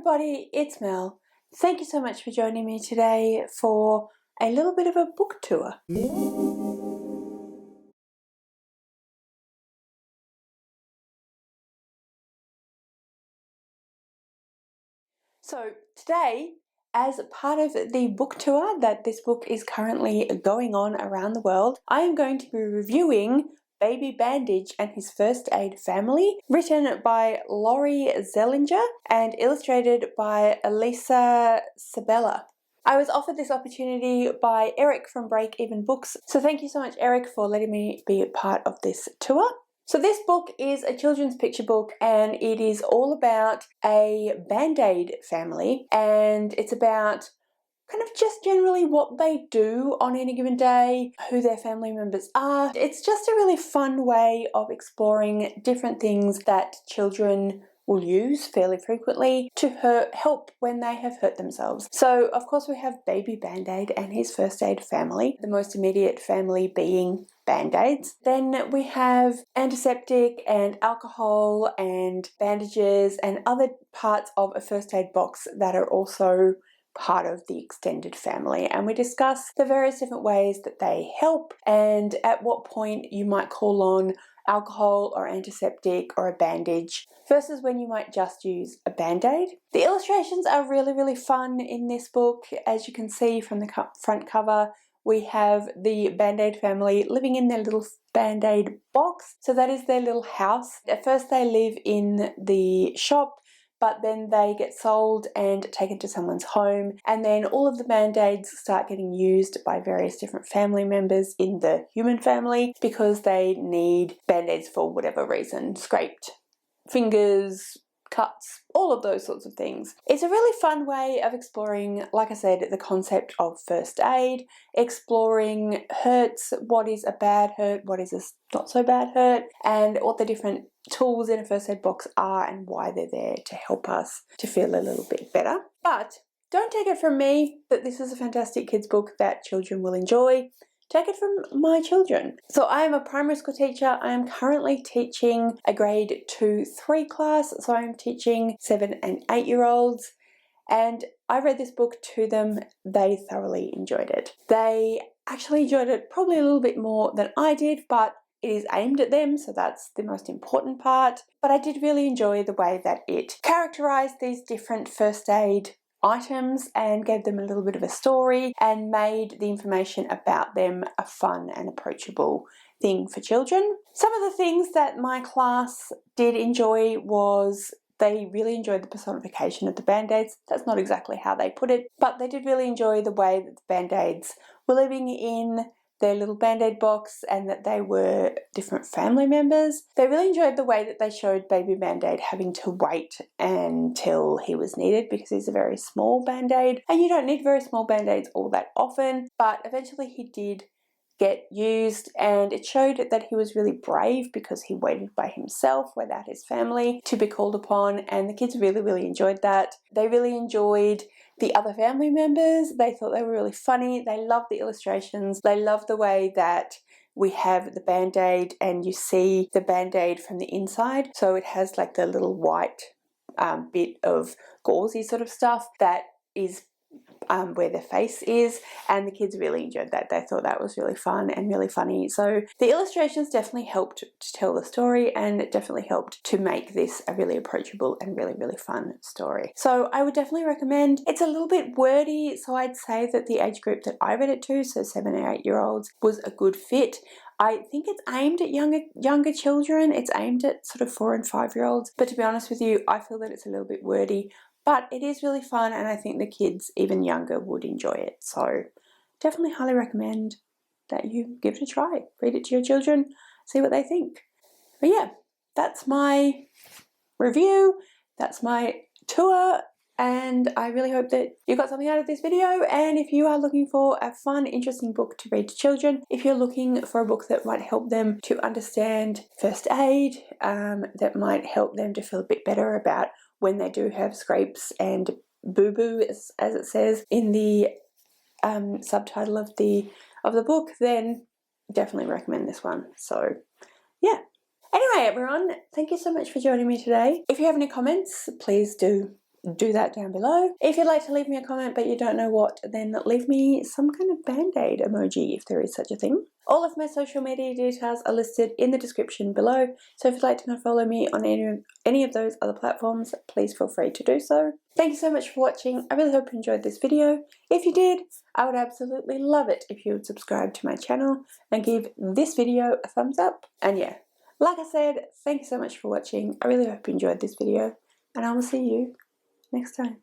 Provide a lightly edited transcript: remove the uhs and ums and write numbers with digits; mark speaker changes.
Speaker 1: everybody, it's Mel. Thank you so much for joining me today for a little bit of a book tour. So today, as part of the book tour that this book is currently going on around the world, I am going to be reviewing Baby Bandage and His First Aid Family, written by Laurie Zellinger and illustrated by Elisa Sabella. I was offered this opportunity by Eric from Break Even Books, so thank you so much, Eric, for letting me be a part of this tour. So this book is a children's picture book, and it is all about a Band-Aid family, and it's about kind of just generally what they do on any given day, who their family members are. It's just a really fun way of exploring different things that children will use fairly frequently to help when they have hurt themselves. So of course we have Baby Band-Aid and His First Aid Family, the most immediate family being Band-Aids. Then we have antiseptic and alcohol and bandages and other parts of a first aid box that are also part of the extended family, and we discuss the various different ways that they help and at what point you might call on alcohol or antiseptic or a bandage versus when you might just use a band-aid. The illustrations are really fun in this book. As you can see from the front cover, we have the Band-Aid family living in their little Band-Aid box. So that is their little house. At first they live in the shop, but then they get sold and taken to someone's home, and then all of the Band-Aids start getting used by various different family members in the human family because they need Band-Aids for whatever reason. Scraped fingers, cuts, all of those sorts of things. It's a really fun way of exploring, like I said, the concept of first aid, exploring hurts, what is a bad hurt, what is a not so bad hurt, and what the different tools in a first aid box are and why they're there to help us to feel a little bit better. But don't take it from me that this is a fantastic kids book that children will enjoy. Take it from my children. So I am a primary school teacher. I am currently teaching a grade 2-3 class. So I'm teaching 7 and 8-year-olds. And I read this book to them. They thoroughly enjoyed it. They actually enjoyed it probably a little bit more than I did, but it is aimed at them, so that's the most important part. But I did really enjoy the way that it characterized these different first aid items and gave them a little bit of a story and made the information about them a fun and approachable thing for children. Some of the things that my class did enjoy was they really enjoyed the personification of the Band-Aids. That's not exactly how they put it, but they did really enjoy the way that the Band-Aids were living in their little Band-Aid box and that they were different family members. They really enjoyed the way that they showed Baby Band-Aid having to wait until he was needed because he's a very small Band-Aid, and you don't need very small Band-Aids all that often, but eventually he did get used, and it showed that he was really brave because he waited by himself without his family to be called upon, and the kids really enjoyed that. They really enjoyed the other family members. They thought they were really funny. They loved the illustrations. They loved the way that we have the Band-Aid and you see the Band-Aid from the inside. So it has like the little white bit of gauzy sort of stuff that is where the face is, and the kids really enjoyed that. They thought that was really fun and really funny. So the illustrations definitely helped to tell the story, and it definitely helped to make this a really approachable and really fun story. So I would definitely recommend. It's a little bit wordy, so I'd say that the age group that I read it to, so 7 and 8-year-olds, was a good fit. I think it's aimed at younger children. It's aimed at sort of 4 and 5-year-olds, but to be honest with you, I feel that it's a little bit wordy. But it is really fun, and I think the kids, even younger, would enjoy it. So definitely highly recommend that you give it a try. Read it to your children, see what they think. But yeah, that's my review. That's my tour. And I really hope that you got something out of this video. And if you are looking for a fun, interesting book to read to children, if you're looking for a book that might help them to understand first aid, that might help them to feel a bit better about when they do have scrapes and boo-boo, as it says in the subtitle of the book, then definitely recommend this one. So yeah. Anyway, everyone, thank you so much for joining me today. If you have any comments, please do do that down below. If you'd like to leave me a comment but you don't know what, then leave me some kind of band-aid emoji if there is such a thing. All of my social media details are listed in the description below, so if you'd like to go follow me on any of those other platforms, please feel free to do so. Thank you so much for watching. I really hope you enjoyed this video. If you did, I would absolutely love it if you would subscribe to my channel and give this video a thumbs up. And yeah, like I said, thank you so much for watching. I really hope you enjoyed this video, and I will see you next time.